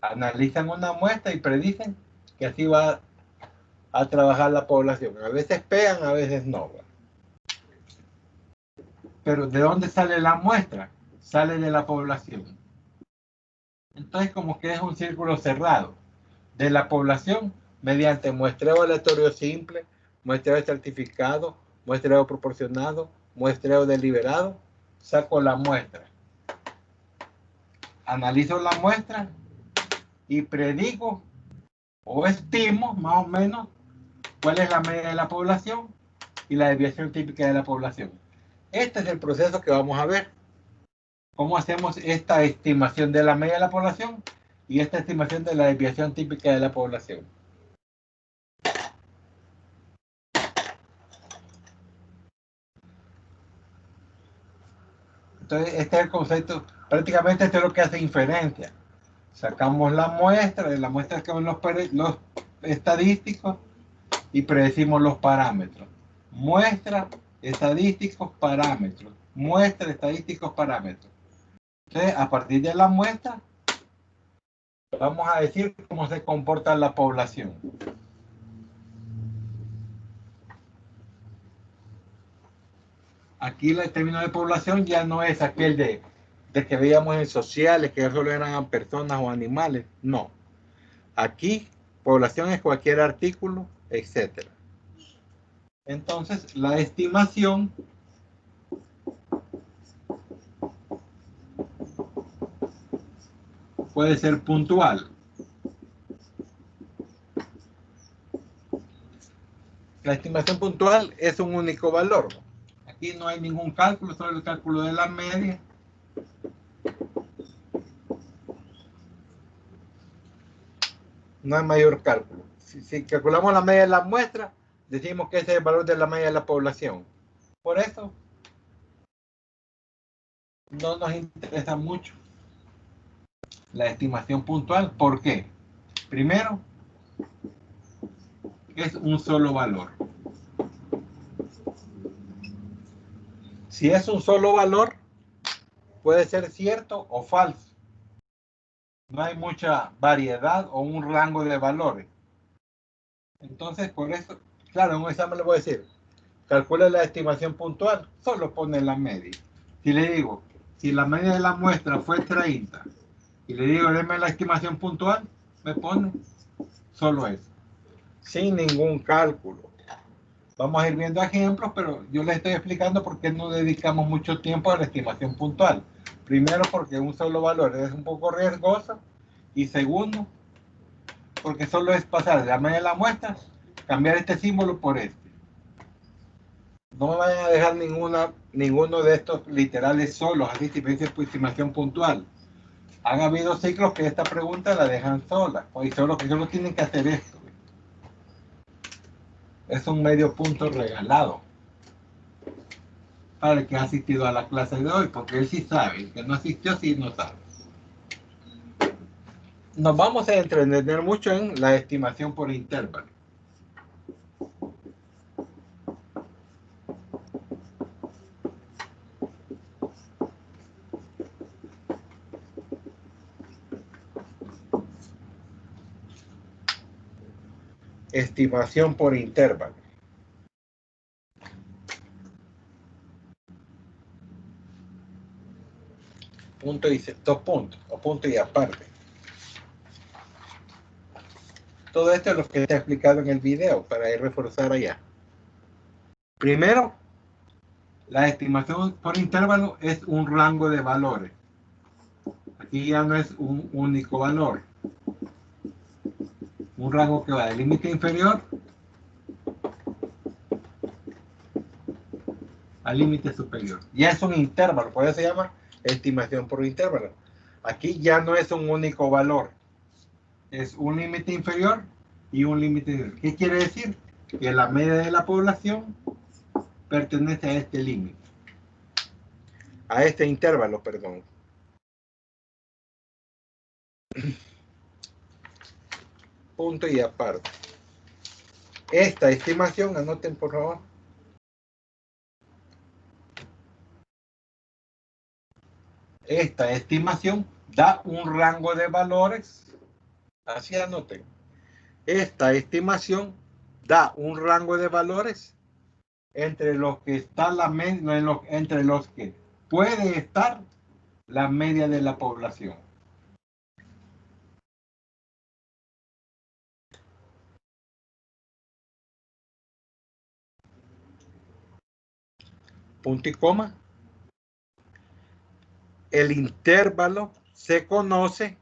Analizan una muestra y predicen que así va a trabajar la población. A veces pegan, a veces no. Pero ¿de dónde sale la muestra? Sale de la población. Entonces como que es un círculo cerrado. De la población mediante muestreo aleatorio simple, muestreo certificado, muestreo proporcionado, muestreo deliberado, saco la muestra. Analizo la muestra y predigo o estimo más o menos cuál es la media de la población y la desviación típica de la población. Este es el proceso que vamos a ver. ¿Cómo hacemos esta estimación de la media de la población y esta estimación de la desviación típica de la población? Entonces, este es el concepto, prácticamente esto es lo que hace inferencia. Sacamos la muestra, de la muestra sacamos los estadísticos y predecimos los parámetros. Muestra, estadísticos, parámetros. Muestra, estadísticos, parámetros. Entonces, a partir de la muestra, vamos a decir cómo se comporta la población. Aquí el término de población ya no es aquel de que veíamos en sociales, que solo eran personas o animales. No. Aquí, población es cualquier artículo, etc. Entonces, la estimación puede ser puntual. La estimación puntual es un único valor. Aquí no hay ningún cálculo, solo el cálculo de la media. No hay mayor cálculo. Si calculamos la media de la muestra, decimos que ese es el valor de la media de la población. Por eso, no nos interesa mucho la estimación puntual. ¿Por qué? Primero, es un solo valor. Si es un solo valor, puede ser cierto o falso. No hay mucha variedad o un rango de valores. Entonces, por eso, claro, en un examen le voy a decir, calcula la estimación puntual, solo pone la media. Si le digo, si la media de la muestra fue 30, y le digo, déme la estimación puntual, me pone solo eso, sin ningún cálculo. Vamos a ir viendo ejemplos, pero yo les estoy explicando por qué no dedicamos mucho tiempo a la estimación puntual. Primero, porque un solo valor es un poco riesgoso, y segundo, porque solo es pasar de la media de la muestra, cambiar este símbolo por este. No me vayan a dejar ninguno de estos literales solos, así si me dice estimación puntual. Han habido ciclos que esta pregunta la dejan sola, y solo tienen que hacer esto. Es un medio punto regalado para el que ha asistido a la clase de hoy, porque él sí sabe, el que no asistió sí no sabe. Nos vamos a entretener mucho en la estimación por intervalo. Estimación por intervalo. Punto y dos puntos, o punto y aparte. Todo esto es lo que está explicado en el video para ir reforzar allá. Primero, la estimación por intervalo es un rango de valores. Aquí ya no es un único valor. Un rango que va del límite inferior al límite superior. Ya es un intervalo, por eso se llama estimación por intervalo. Aquí ya no es un único valor. Es un límite inferior y un límite inferior. ¿Qué quiere decir? Que la media de la población pertenece a este límite. A este intervalo, perdón. Punto y aparte. Esta estimación, anoten por favor, Esta estimación da un rango de valores. Así anoten. Esta estimación da un rango de valores entre los que está entre los que puede estar la media de la población. Punto y coma. El intervalo se conoce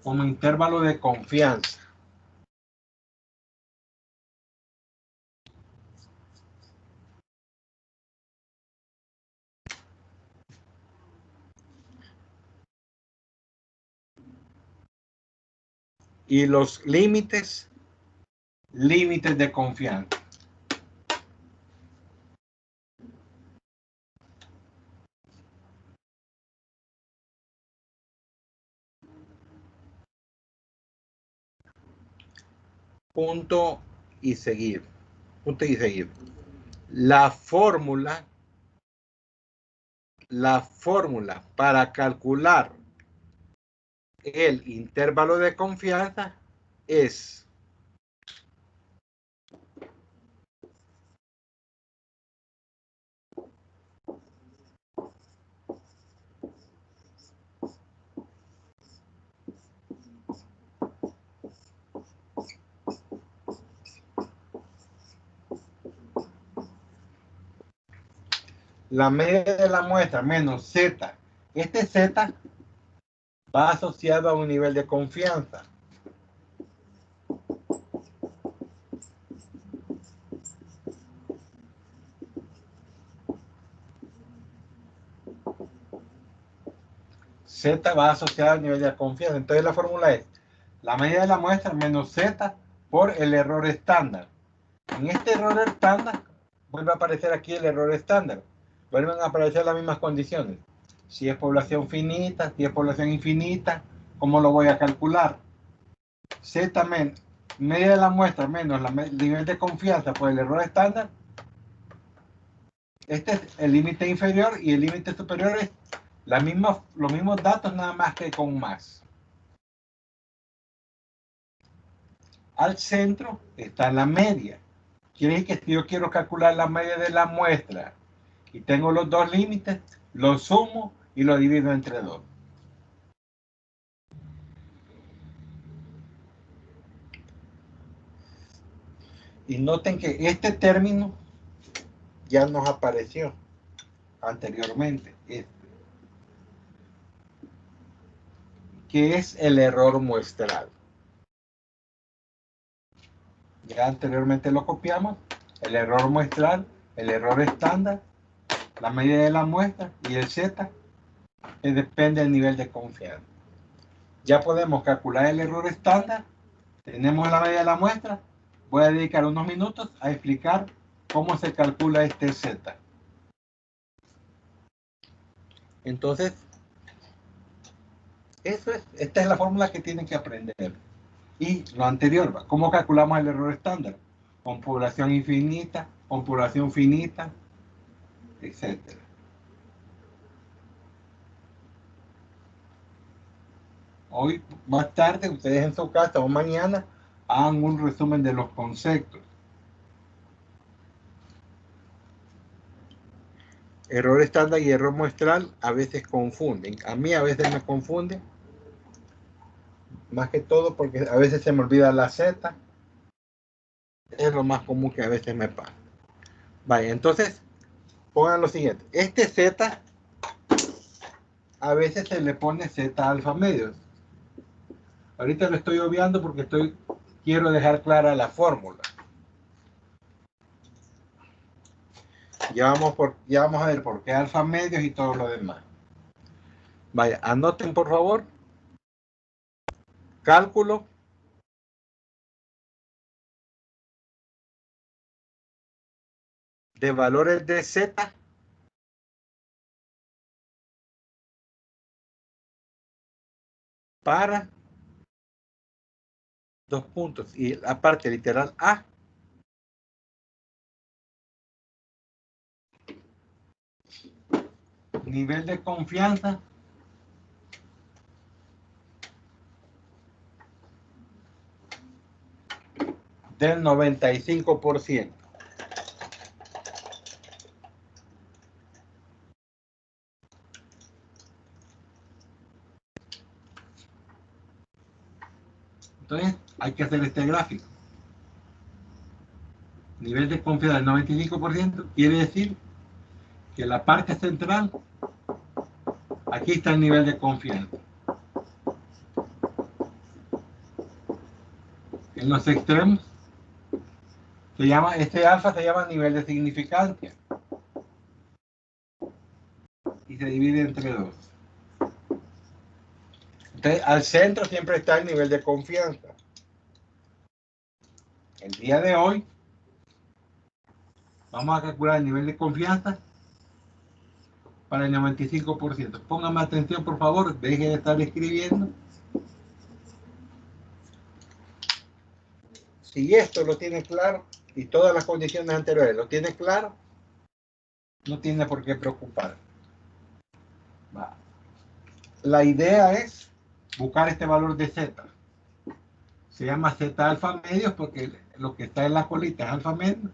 como intervalo de confianza. Y los límites de confianza. Punto y seguir. Punto y seguir. La fórmula para calcular el intervalo de confianza es la media de la muestra menos Z. Este Z va asociado a un nivel de confianza. Z va asociado al nivel de confianza. Entonces la fórmula es la media de la muestra menos Z por el error estándar. En este error estándar vuelve a aparecer aquí el error estándar. Vuelven a aparecer las mismas condiciones. Si es población finita, si es población infinita, ¿cómo lo voy a calcular? Z menos media de la muestra menos el nivel de confianza por el error estándar. Este es el límite inferior y el límite superior es los mismos datos, nada más que con más. Al centro está la media. Quiere decir que si yo quiero calcular la media de la muestra y tengo los dos límites, lo sumo y lo divido entre 2. Y noten que este término ya nos apareció anteriormente, que es el error muestral. Ya anteriormente lo copiamos, el error muestral, el error estándar, la medida de la muestra y el Z, que depende del nivel de confianza. Ya podemos calcular el error estándar, tenemos la medida de la muestra, voy a dedicar unos minutos a explicar cómo se calcula este Z. Entonces, esta es la fórmula que tienen que aprender. Y lo anterior, ¿cómo calculamos el error estándar? Con población infinita, con población finita, etc. Hoy, más tarde, ustedes en su casa o mañana, hagan un resumen de los conceptos. Error estándar y error muestral a veces confunden. A mí a veces me confunden. Más que todo porque a veces se me olvida la Z. Es lo más común que a veces me pasa. Vaya, entonces, pongan lo siguiente. Este Z, a veces se le pone Z alfa medios. Ahorita lo estoy obviando porque quiero dejar clara la fórmula. Ya vamos a ver por qué alfa medios y todo lo demás. Vaya, anoten por favor. Cálculo de valores de Z para 2 puntos. Y la parte literal A. Nivel de confianza. Del 95%. Entonces, hay que hacer este gráfico. Nivel de confianza del 95% quiere decir que la parte central, aquí está el nivel de confianza. En los extremos, este alfa se llama nivel de significancia. Y se divide entre 2. Entonces, al centro siempre está el nivel de confianza. El día de hoy, vamos a calcular el nivel de confianza para el 95%. Pónganme atención, por favor, dejen de estar escribiendo. Si esto lo tiene claro y todas las condiciones anteriores lo tiene claro, no tiene por qué preocupar. La idea es buscar este valor de Z. Se llama Z alfa medio porque lo que está en la colita es alfa medio.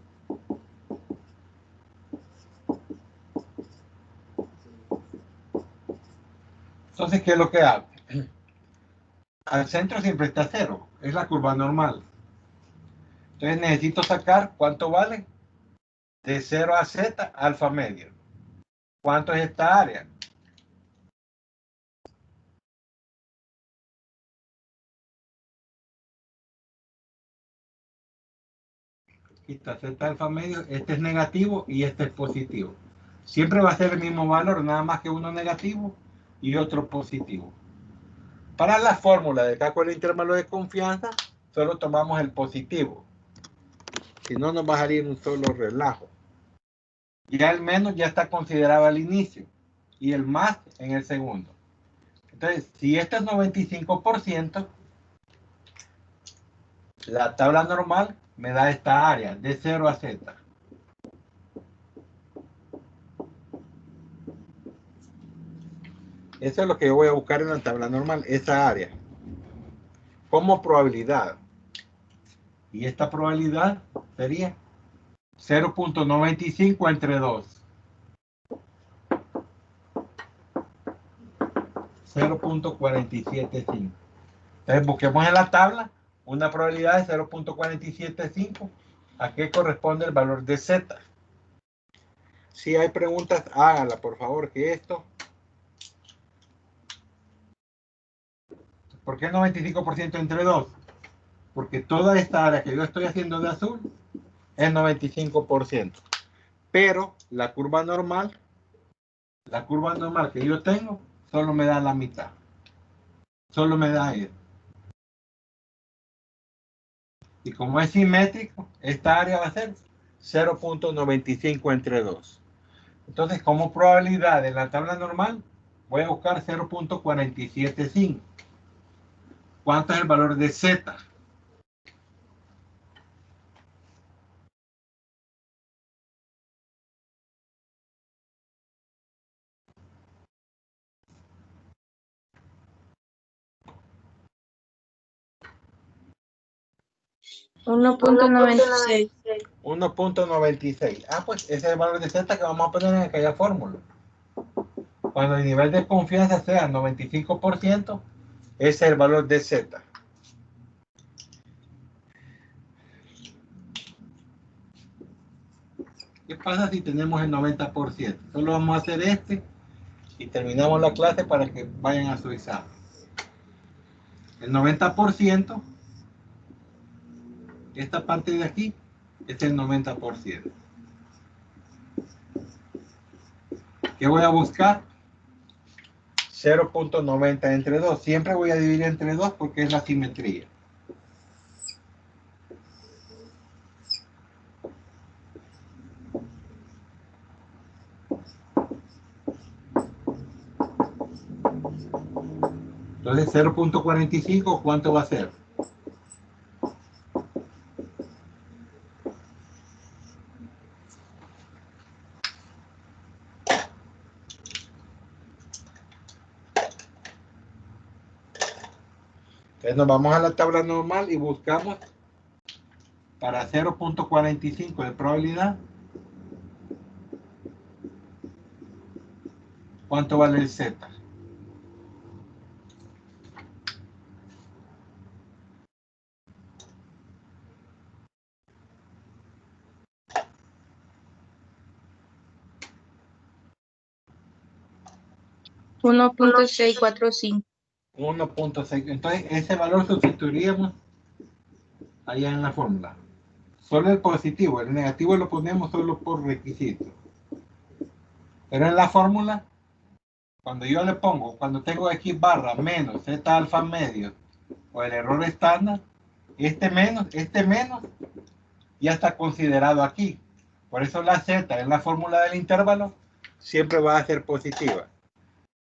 Entonces, ¿qué es lo que hago? Al centro siempre está 0. Es la curva normal. Entonces necesito sacar cuánto vale de 0 a Z alfa medio. ¿Cuánto es esta área? Aquí está Z alfa medio. Este es negativo y este es positivo. Siempre va a ser el mismo valor, nada más que uno negativo y otro positivo. Para la fórmula de cálculo del intervalo de confianza, solo tomamos el positivo. Si no, nos va a salir un solo relajo. Y al menos ya está considerado al inicio. Y el más en el segundo. Entonces, si este es 95%, la tabla normal me da esta área de 0 a Z. Eso es lo que yo voy a buscar en la tabla normal, esa área. Como probabilidad. Y esta probabilidad sería 0.95 entre 2. 0.475. Entonces busquemos en la tabla una probabilidad de 0.475. ¿A qué corresponde el valor de Z? Si hay preguntas, háganla por favor, que esto. ¿Por qué 95% entre 2? Porque toda esta área que yo estoy haciendo de azul es 95%. Pero la curva normal que yo tengo, solo me da la mitad. Solo me da esto. Y como es simétrico, esta área va a ser 0.95 entre 2. Entonces, como probabilidad en la tabla normal, voy a buscar 0.475. ¿Cuánto es el valor de Z? $1.96. 1.96. Pues ese es el valor de Z que vamos a poner en aquella fórmula. Cuando el nivel de confianza sea 95%, ese es el valor de Z. ¿Qué pasa si tenemos el 90%? Solo vamos a hacer este y terminamos la clase para que vayan a su examen. El 90%, esta parte de aquí, es el 90%. ¿Qué voy a buscar? 0.90 entre 2. Siempre voy a dividir entre 2 porque es la simetría. Entonces 0.45, ¿cuánto va a ser? Entonces nos vamos a la tabla normal y buscamos para 0.45 de probabilidad. ¿Cuánto vale el Z? $1.645. 1.6. Entonces ese valor sustituiríamos allá en la fórmula. Solo el positivo, el negativo lo ponemos solo por requisito. Pero en la fórmula, cuando yo le pongo, cuando tengo X barra menos Z alfa medio o el error estándar, este menos ya está considerado aquí. Por eso la Z en la fórmula del intervalo siempre va a ser positiva.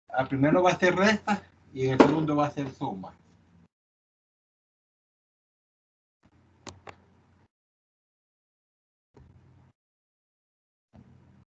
Al primero va a ser resta y en el segundo va a ser suma.